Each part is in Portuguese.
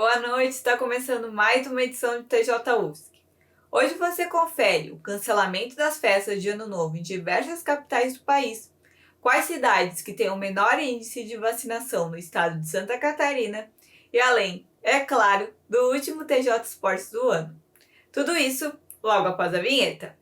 Boa noite, está começando mais uma edição do TJ UFSC. Hoje você confere o cancelamento das festas de Ano Novo em diversas capitais do país, quais cidades que têm o menor índice de vacinação no estado de Santa Catarina e além, é claro, do último TJ Esportes do ano. Tudo isso logo após a vinheta.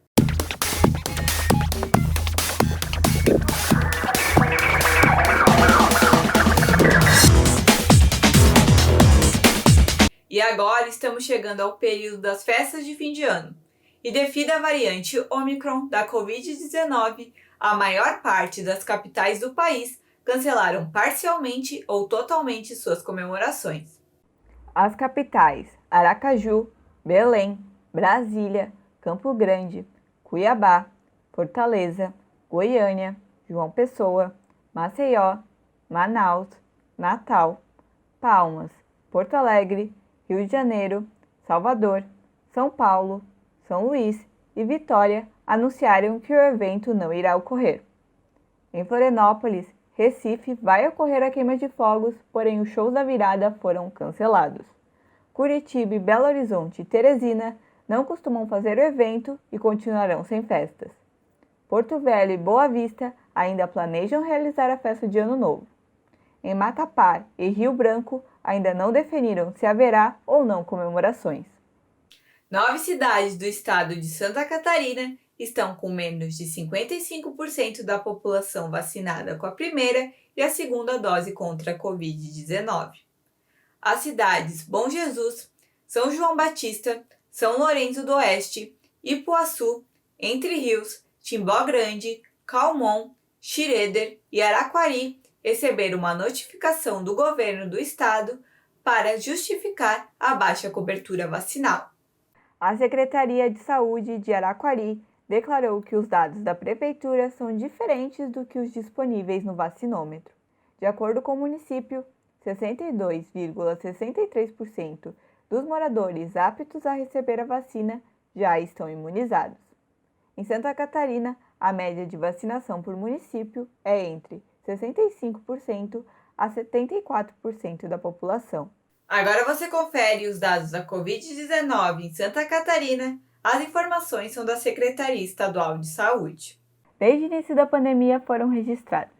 E agora estamos chegando ao período das festas de fim de ano. E devido à variante Omicron da Covid-19, a maior parte das capitais do país cancelaram parcialmente ou totalmente suas comemorações. As capitais Aracaju, Belém, Brasília, Campo Grande, Cuiabá, Fortaleza, Goiânia, João Pessoa, Maceió, Manaus, Natal, Palmas, Porto Alegre, Rio de Janeiro, Salvador, São Paulo, São Luís e Vitória anunciaram que o evento não irá ocorrer. Em Florianópolis, Recife, vai ocorrer a queima de fogos, porém os shows da virada foram cancelados. Curitiba, Belo Horizonte e Teresina não costumam fazer o evento e continuarão sem festas. Porto Velho e Boa Vista ainda planejam realizar a festa de Ano Novo. Em Macapá e Rio Branco, ainda não definiram se haverá ou não comemorações. 9 cidades do estado de Santa Catarina estão com menos de 55% da população vacinada com a primeira e a segunda dose contra a Covid-19. As cidades Bom Jesus, São João Batista, São Lourenço do Oeste, Ipuaçu, Entre Rios, Timbó Grande, Calmon, Xireder e Araquari receberam uma notificação do governo do estado para justificar a baixa cobertura vacinal. A Secretaria de Saúde de Araquari declarou que os dados da prefeitura são diferentes do que os disponíveis no vacinômetro. De acordo com o município, 62,63% dos moradores aptos a receber a vacina já estão imunizados. Em Santa Catarina, a média de vacinação por município é entre 65% a 74% da população. Agora você confere os dados da Covid-19 em Santa Catarina. As informações são da Secretaria Estadual de Saúde. Desde o início da pandemia foram registrados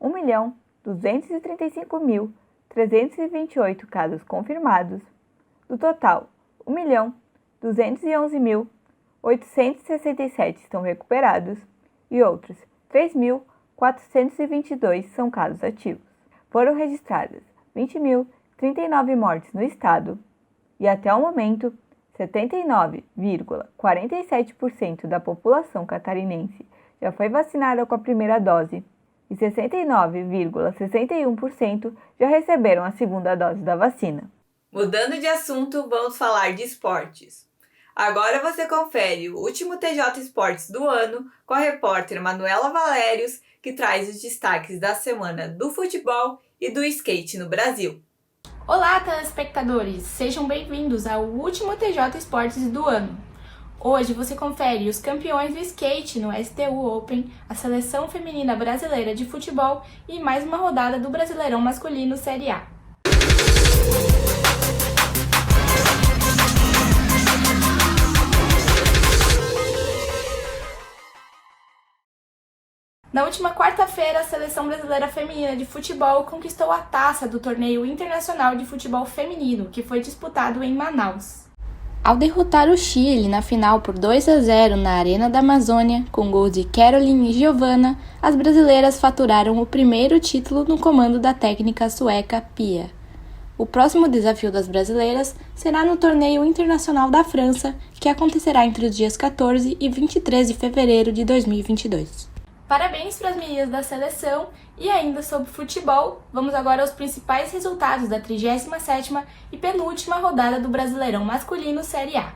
1.235.328 casos confirmados. Do total, 1.211.867 estão recuperados e outros 3.422 são casos ativos. Foram registradas 20.039 mortes no estado e, até o momento, 79,47% da população catarinense já foi vacinada com a primeira dose e 69,61% já receberam a segunda dose da vacina. Mudando de assunto, vamos falar de esportes. Agora você confere o último TJ Esportes do ano com a repórter Manuela Valérios, que traz os destaques da semana do futebol e do skate no Brasil. Olá, telespectadores! Sejam bem-vindos ao último TJ Esportes do ano. Hoje você confere os campeões do skate no STU Open, a seleção feminina brasileira de futebol e mais uma rodada do Brasileirão Masculino Série A. Na última quarta-feira, a Seleção Brasileira Feminina de Futebol conquistou a taça do Torneio Internacional de Futebol Feminino, que foi disputado em Manaus. Ao derrotar o Chile na final por 2-0 na Arena da Amazônia, com gols de Caroline e Giovanna, as brasileiras faturaram o primeiro título no comando da técnica sueca Pia. O próximo desafio das brasileiras será no Torneio Internacional da França, que acontecerá entre os dias 14 e 23 de fevereiro de 2022. Parabéns para as meninas da seleção e ainda sobre futebol, vamos agora aos principais resultados da 37ª e penúltima rodada do Brasileirão Masculino Série A.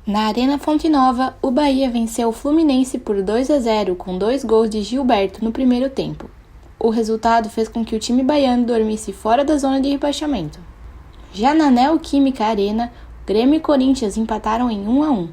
Na Arena Fonte Nova, o Bahia venceu o Fluminense por 2-0 com 2 gols de Gilberto no primeiro tempo. O resultado fez com que o time baiano dormisse fora da zona de rebaixamento. Já na Neoquímica Arena, Grêmio e Corinthians empataram em 1-1.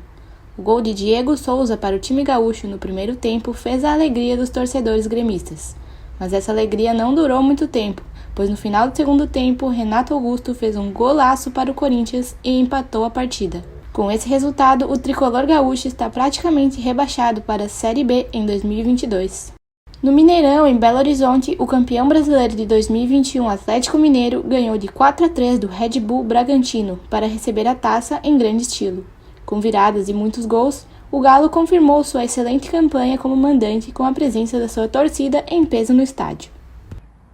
O gol de Diego Souza para o time gaúcho no primeiro tempo fez a alegria dos torcedores gremistas. Mas essa alegria não durou muito tempo, pois no final do segundo tempo, Renato Augusto fez um golaço para o Corinthians e empatou a partida. Com esse resultado, o tricolor gaúcho está praticamente rebaixado para a Série B em 2022. No Mineirão, em Belo Horizonte, o campeão brasileiro de 2021 Atlético Mineiro ganhou de 4-3 do Red Bull Bragantino para receber a taça em grande estilo. Com viradas e muitos gols, o Galo confirmou sua excelente campanha como mandante com a presença da sua torcida em peso no estádio.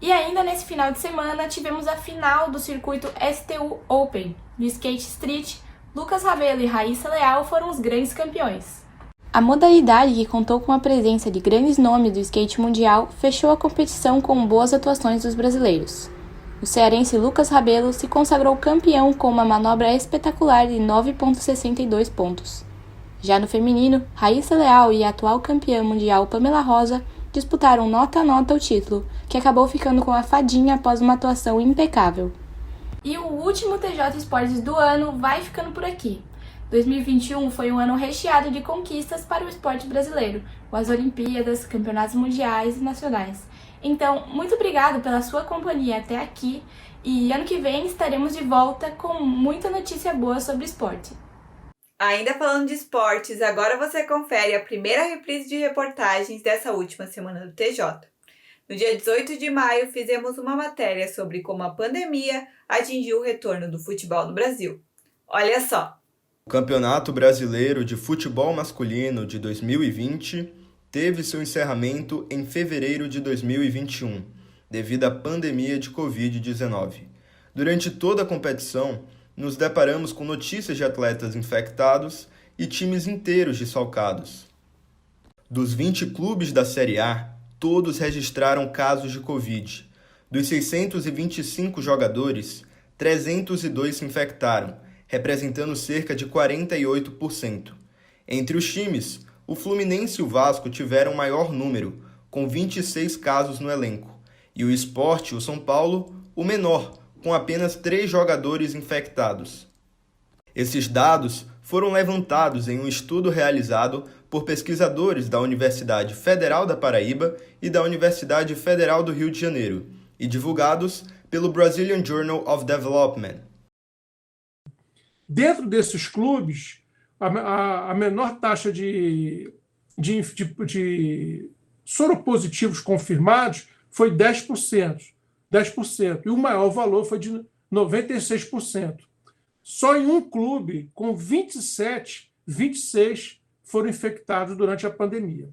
E ainda nesse final de semana tivemos a final do circuito STU Open. No skate street, Lucas Ravelo e Raíssa Leal foram os grandes campeões. A modalidade, que contou com a presença de grandes nomes do skate mundial, fechou a competição com boas atuações dos brasileiros. O cearense Lucas Ravelo se consagrou campeão com uma manobra espetacular de 9,62 pontos. Já no feminino, Raíssa Leal e a atual campeã mundial Pamela Rosa disputaram nota a nota o título, que acabou ficando com a fadinha após uma atuação impecável. E o último TJ Esportes do ano vai ficando por aqui. 2021 foi um ano recheado de conquistas para o esporte brasileiro, com as Olimpíadas, campeonatos mundiais e nacionais. Então, muito obrigado pela sua companhia até aqui e ano que vem estaremos de volta com muita notícia boa sobre esporte. Ainda falando de esportes, agora você confere a primeira reprise de reportagens dessa última semana do TJ. No dia 18 de maio, fizemos uma matéria sobre como a pandemia atingiu o retorno do futebol no Brasil. Olha só! O Campeonato Brasileiro de Futebol Masculino de 2020 teve seu encerramento em fevereiro de 2021, devido à pandemia de Covid-19. Durante toda a competição, nos deparamos com notícias de atletas infectados e times inteiros desfalcados. Dos 20 clubes da Série A, todos registraram casos de Covid. Dos 625 jogadores, 302 se infectaram, representando cerca de 48%. Entre os times, o Fluminense e o Vasco tiveram maior número, com 26 casos no elenco, e o Sport e o São Paulo, o menor, com apenas 3 jogadores infectados. Esses dados foram levantados em um estudo realizado por pesquisadores da Universidade Federal da Paraíba e da Universidade Federal do Rio de Janeiro, e divulgados pelo Brazilian Journal of Development. Dentro desses clubes, a menor taxa de soropositivos confirmados foi 10%, e o maior valor foi de 96%. Só em um clube, com 26 foram infectados durante a pandemia.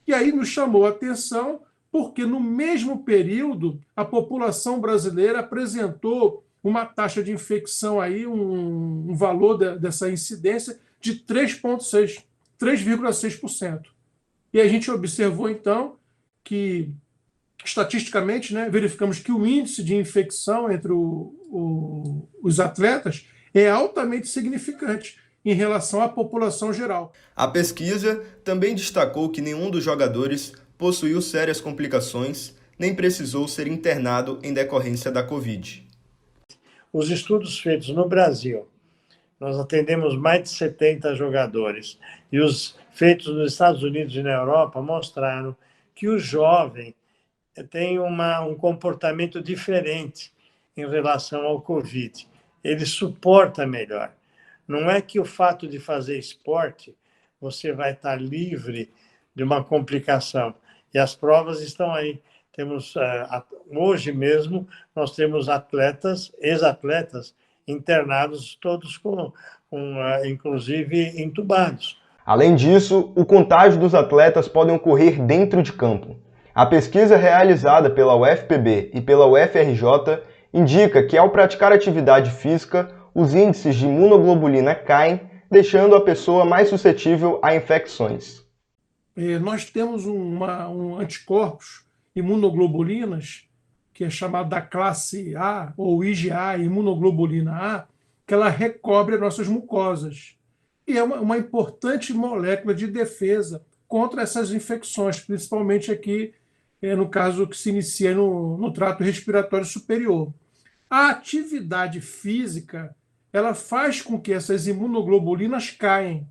E aí nos chamou a atenção porque, no mesmo período, a população brasileira apresentou uma taxa de infecção, aí, um valor dessa incidência de 3,6%. E a gente observou, então, que, estatisticamente, verificamos que o índice de infecção entre os atletas é altamente significante em relação à população geral. A pesquisa também destacou que nenhum dos jogadores possuiu sérias complicações nem precisou ser internado em decorrência da Covid. Os estudos feitos no Brasil, nós atendemos mais de 70 jogadores, e os feitos nos Estados Unidos e na Europa mostraram que o jovem tem um comportamento diferente em relação ao Covid. Ele suporta melhor. Não é que o fato de fazer esporte você vai estar livre de uma complicação. E as provas estão aí. Temos, hoje mesmo, nós temos atletas, ex-atletas, internados, todos inclusive entubados. Além disso, o contágio dos atletas pode ocorrer dentro de campo. A pesquisa realizada pela UFPB e pela UFRJ indica que, ao praticar atividade física, os índices de imunoglobulina caem, deixando a pessoa mais suscetível a infecções. Nós temos anticorpos, imunoglobulinas, que é chamada da classe A, ou IgA, imunoglobulina A, que ela recobre nossas mucosas. E é uma importante molécula de defesa contra essas infecções, principalmente aqui, no caso que se inicia no trato respiratório superior. A atividade física, ela faz com que essas imunoglobulinas caem,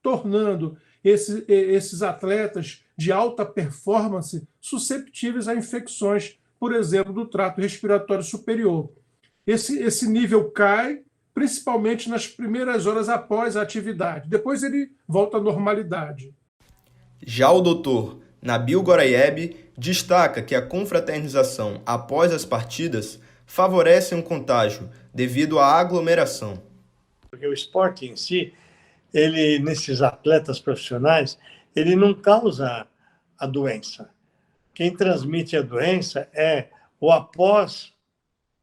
tornando esses atletas de alta performance susceptíveis a infecções, por exemplo, do trato respiratório superior. Esse nível cai principalmente nas primeiras horas após a atividade. Depois ele volta à normalidade. Já o doutor Nabil Goraieb destaca que a confraternização após as partidas favorece um contágio devido à aglomeração. Porque o esporte em si, ele, nesses atletas profissionais, ele não causa a doença. Quem transmite a doença é o após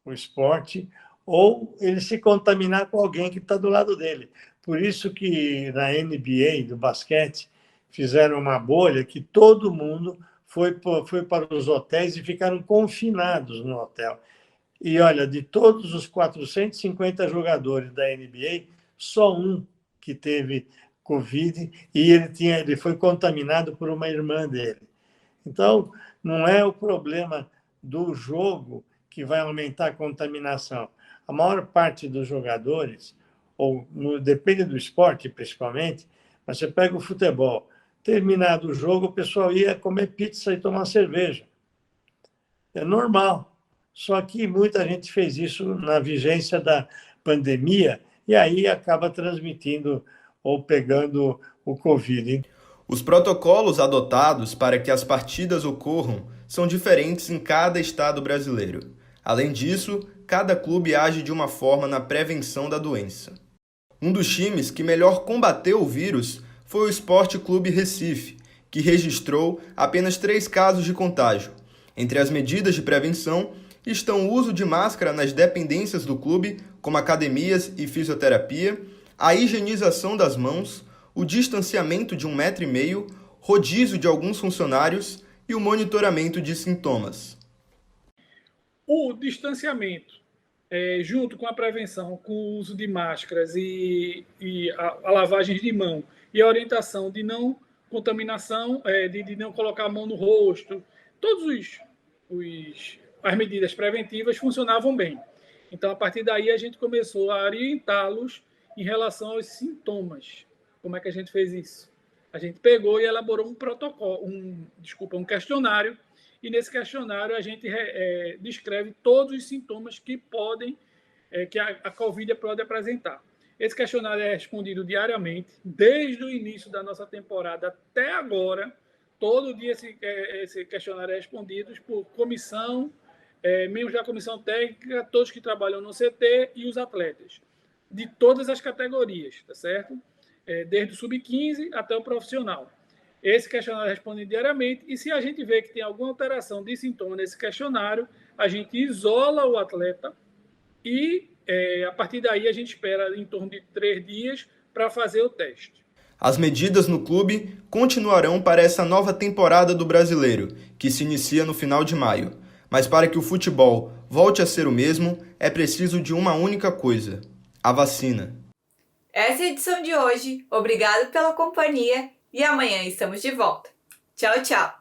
o esporte ou ele se contaminar com alguém que está do lado dele. Por isso que na NBA, do basquete, fizeram uma bolha que todo mundo foi para os hotéis e ficaram confinados no hotel. E olha, de todos os 450 jogadores da NBA, só um que teve Covid e ele foi contaminado por uma irmã dele. Então, não é o problema do jogo que vai aumentar a contaminação. A maior parte dos jogadores, depende do esporte principalmente, mas você pega o futebol, terminado o jogo, o pessoal ia comer pizza e tomar cerveja. É normal. Só que muita gente fez isso na vigência da pandemia e aí acaba transmitindo ou pegando o Covid. Os protocolos adotados para que as partidas ocorram são diferentes em cada estado brasileiro. Além disso, cada clube age de uma forma na prevenção da doença. Um dos times que melhor combateu o vírus foi o Sport Clube Recife, que registrou apenas 3 casos de contágio. Entre as medidas de prevenção estão o uso de máscara nas dependências do clube, como academias e fisioterapia, a higienização das mãos, o distanciamento de 1,5 m, rodízio de alguns funcionários e o monitoramento de sintomas. O distanciamento, junto com a prevenção, com o uso de máscaras e a lavagem de mão e a orientação de não contaminação, de não colocar a mão no rosto, todas as medidas preventivas funcionavam bem. Então, a partir daí, a gente começou a orientá-los em relação aos sintomas. Como é que a gente fez isso? A gente pegou e elaborou um protocolo, um questionário, e nesse questionário a gente descreve todos os sintomas que a Covid pode apresentar. Esse questionário é respondido diariamente, desde o início da nossa temporada até agora. Todo dia esse questionário é respondido por comissão, membros da comissão técnica, todos que trabalham no CT e os atletas, de todas as categorias, tá certo? Desde o sub-15 até o profissional. Esse questionário responde diariamente e se a gente vê que tem alguma alteração de sintoma nesse questionário, a gente isola o atleta e, a partir daí, a gente espera em torno de 3 dias para fazer o teste. As medidas no clube continuarão para essa nova temporada do Brasileiro, que se inicia no final de maio. Mas para que o futebol volte a ser o mesmo, é preciso de uma única coisa: a vacina. Essa é a edição de hoje. Obrigado pela companhia e amanhã estamos de volta. Tchau, tchau!